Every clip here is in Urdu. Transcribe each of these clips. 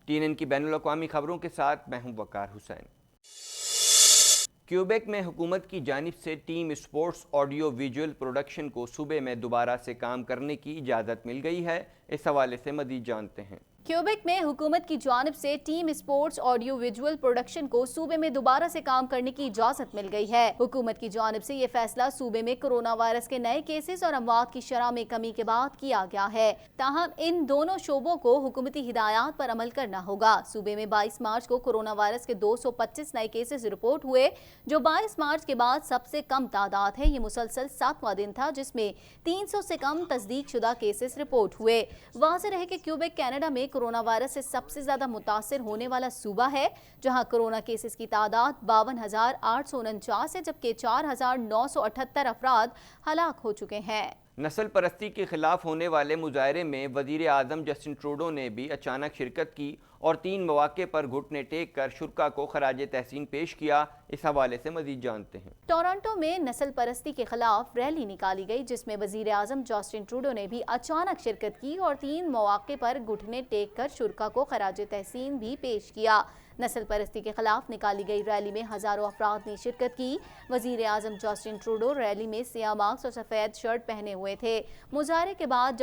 TNN کی بین الاقوامی خبروں کے ساتھ میں ہوں وقار حسین۔ کیوبیک میں حکومت کی جانب سے team sports audio visual production کو صوبے میں دوبارہ سے کام کرنے کی اجازت مل گئی ہے۔ اس حوالے سے مزید جانتے ہیں۔ کیوبیک میں حکومت کی جانب سے team sports audio visual production کو صوبے میں دوبارہ سے کام کرنے کی اجازت مل گئی ہے۔ حکومت کی جانب سے یہ فیصلہ صوبے میں کورونا وائرس کے نئے کیسز اور اموات کی شرح میں کمی کے بعد کیا گیا ہے۔ تاہم ان دونوں شعبوں کو حکومتی ہدایات پر عمل کرنا ہوگا۔ صوبے میں 22 مارچ کو کورونا وائرس کے 225 نئے کیسز رپورٹ ہوئے، جو 22 مارچ کے بعد سب سے کم تعداد ہے۔ یہ مسلسل 7واں دن تھا جس میں 300 سے کم تصدیق شدہ کیسز رپورٹ ہوئے۔ واضح رہے کہ کیوبیک کینیڈا میں کورونا وائرس سے سب سے زیادہ متاثر ہونے والا صوبہ ہے، جہاں کورونا کیسز کی تعداد 52,849 ہے، جبکہ 4,978 افراد ہلاک ہو چکے ہیں۔ نسل پرستی کے خلاف ہونے والے مظاہرے میں وزیر اعظم جسٹن ٹروڈو نے بھی اچانک شرکت کی اور 3 مواقع پر گھٹنے ٹیک کر شرکاء کو خراج تحسین پیش کیا۔ اس حوالے سے مزید جانتے ہیں۔ ٹورنٹو میں نسل پرستی کے خلاف ریلی نکالی گئی، جس میں وزیر اعظم جسٹن ٹروڈو نے بھی اچانک شرکت کی اور 3 مواقع پر گھٹنے ٹیک کر شرکاء کو خراج تحسین بھی پیش کیا۔ نسل پرستی کے خلاف نکالی گئی ریلی میں ہزاروں افراد نے شرکت کی۔ وزیر اعظم جسٹن ٹروڈو ریلی میں سیاہ ماسک اور سفید شرٹ پہنے ہوئے تھے۔ مظاہرے کے بعد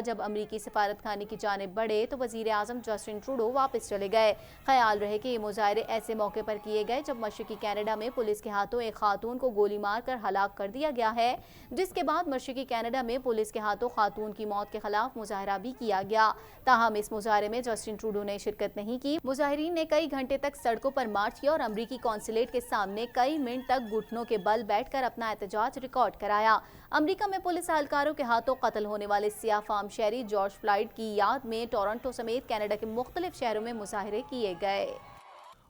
جب امریکی سفارت خانے کی جانب بڑھے تو وزیر اعظم جسٹن ٹروڈو واپس چلے گئے۔ خیال رہے کہ یہ مظاہرے ایسے موقع پر کیے گئے جب مشرقی کینیڈا میں پولیس کے ہاتھوں ایک خاتون کو گولی مار کر ہلاک کر دیا گیا ہے، جس کے بعد مشرقی کینیڈا میں پولیس کے ہاتھوں خاتون کی موت کے خلاف مظاہرہ بھی کیا گیا۔ تاہم اس مظاہرے میں جسٹن ٹروڈو نے شرکت نہیں کی۔ مظاہرین نے کئی گھنٹے تک سڑکوں پر مارچ کیا اور امریکی قونصلیٹ کے سامنے کئی منٹ تک گھٹنوں کے بل بیٹھ کر اپنا احتجاج ریکارڈ کرایا۔ امریکہ میں پولیس اہلکاروں کے ہاتھوں قتل ہونے والے سیاہ فام شہری جارج فلائیڈ کی یاد میں ٹورنٹو سمیت کینیڈا کے مختلف شہروں میں مظاہرے کیے گئے۔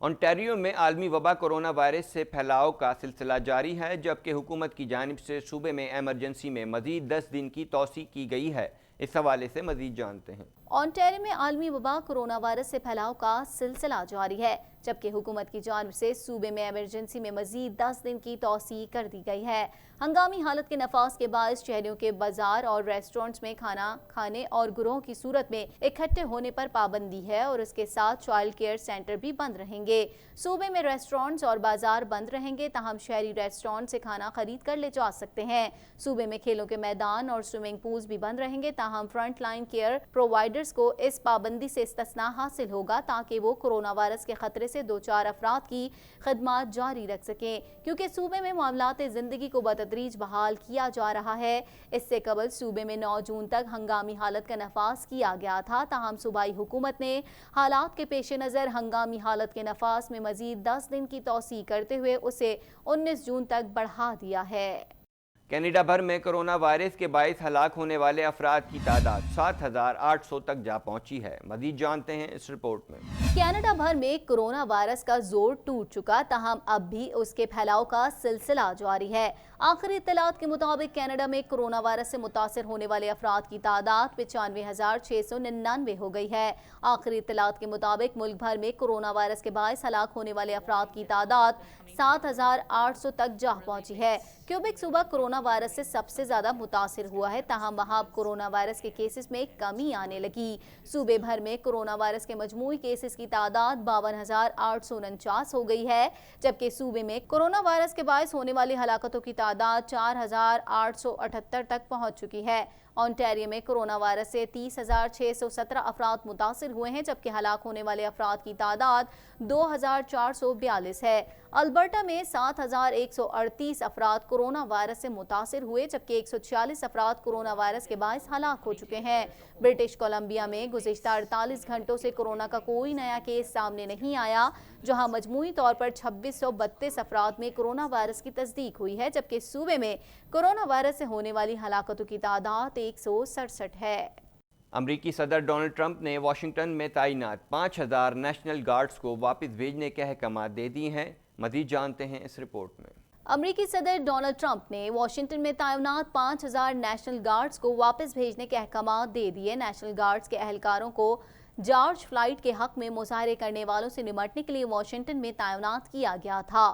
انٹیریو میں عالمی وبا کورونا وائرس سے پھیلاؤ کا سلسلہ جاری ہے، جبکہ حکومت کی جانب سے صوبے میں ایمرجنسی میں مزید 10 دن کی توسیع کی گئی ہے۔ اس حوالے سے مزید جانتے ہیں۔ انٹیریو میں عالمی وبا کورونا وائرس سے پھیلاؤ کا سلسلہ جاری ہے، جبکہ حکومت کی جانب سے صوبے میں ایمرجنسی میں مزید 10 دن کی توسیع کر دی گئی ہے۔ ہنگامی حالت کے نفاذ کے باعث شہریوں کے بازار اور ریسٹورنٹس میں کھانا کھانے اور گروہ کی صورت میں اکٹھے ہونے پر پابندی ہے اور اس کے ساتھ چائلڈ کیئر سینٹر بھی بند رہیں گے۔ صوبے میں ریسٹورنٹس اور بازار بند رہیں گے، تاہم شہری ریسٹورنٹ سے کھانا خرید کر لے جا سکتے ہیں۔ صوبے میں کھیلوں کے میدان اور سوئمنگ پولز بھی بند رہیں گے، تاہم فرنٹ لائن کیئر پرووائڈرز کو اس پابندی سے استثناء حاصل ہوگا تاکہ وہ کورونا وائرس کے خطرے سے دوچار افراد کی خدمات جاری رکھ سکیں، کیونکہ صوبے میں معاملات زندگی کو بتدریج بحال کیا جا رہا ہے۔ اس سے قبل صوبے میں 9 جون تک ہنگامی حالت کا نفاذ کیا گیا تھا، تاہم صوبائی حکومت نے حالات کے پیش نظر ہنگامی حالت کے نفاذ میں مزید 10 دن کی توسیع کرتے ہوئے اسے 19 جون تک بڑھا دیا ہے۔ کینیڈا بھر میں کورونا وائرس کے باعث ہلاک ہونے والے افراد کی تعداد 7,800 تک جا پہنچی ہے۔ مزید جانتے ہیں اس رپورٹ میں۔ کینیڈا بھر میں کورونا وائرس کا زور ٹوٹ چکا، تاہم اب بھی اس کے پھیلاؤ کا سلسلہ جاری ہے۔ آخری اطلاعات کے مطابق کینیڈا میں کورونا وائرس سے متاثر ہونے والے افراد کی تعداد 95,699 ہو گئی ہے۔ آخری اطلاعات کے مطابق ملک بھر میں کورونا وائرس کے باعث ہلاک ہونے والے افراد کی تعداد 7,800 تک جا پہنچی ہے۔ کیوبیک صوبہ کورونا وائرس سے سب سے زیادہ متاثر ہوا ہے، تاہم وہاں اب کورونا وائرس کے کیسز میں کمی آنے لگی۔ صوبے بھر میں کورونا وائرس کے مجموعی کیسز کی تعداد 52,849 ہو گئی ہے، جبکہ صوبے میں کورونا وائرس کے باعث ہونے والی ہلاکتوں کی تعداد 4,878 تک پہنچ چکی ہے۔ انٹیریو میں کورونا وائرس سے 30,617 افراد متاثر ہوئے ہیں، جبکہ ہلاک ہونے والے افراد کی تعداد 2,442 ہے۔ البرٹا میں 7,138 افراد کورونا وائرس سے متاثر ہوئے، جبکہ 146 افراد کورونا وائرس کے باعث ہلاک ہو چکے ہیں۔ برٹش کولمبیا میں گزشتہ 48 گھنٹوں سے کورونا کا کوئی نیا کیس سامنے نہیں آیا، جہاں مجموعی طور پر 2632 افراد میں کورونا وائرس کی تصدیق ہوئی ہے، جبکہ صوبے میں کورونا وائرس سے ہونے والی ہلاکتوں کی تعداد 167 ہے۔ امریکی صدر ڈونلڈ ٹرمپ نے واشنگٹن میں تعینات 5,000 نیشنل گارڈز کو واپس بھیجنے کے احکامات دے دیے ہیں۔ مزید جانتے ہیں اس رپورٹ میں۔ امریکی صدر ڈونلڈ ٹرمپ نے واشنگٹن میں تعینات 5,000 نیشنل گارڈز کو واپس بھیجنے کے احکامات دے دیے۔ نیشنل گارڈز کے اہلکاروں کو جارج فلائیڈ کے حق میں مظاہرے کرنے والوں سے نمٹنے کے لیے واشنگٹن میں تعینات کیا گیا تھا۔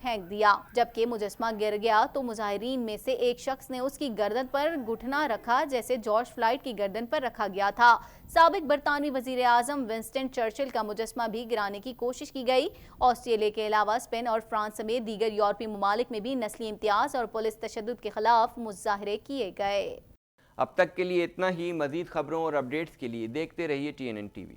پھینک دیا۔ جبکہ مجسمہ گر گیا تو مظاہرین میں سے ایک شخص نے اس کی گردن پر گھٹنا رکھا جیسے جارج فلائیڈ کی گردن پر رکھا گیا تھا۔ سابق برطانوی وزیر اعظم ونسٹن چرچل کا مجسمہ بھی گرانے کی کوشش کی گئی۔ آسٹریلیا کے علاوہ اسپین اور فرانس سمیت دیگر یورپی ممالک میں بھی نسلی امتیاز اور پولیس تشدد کے خلاف مظاہرے کیے گئے۔ اب تک کے لیے اتنا ہی۔ مزید خبروں اور اپڈیٹس کے لیے دیکھتے رہیے TNN TV۔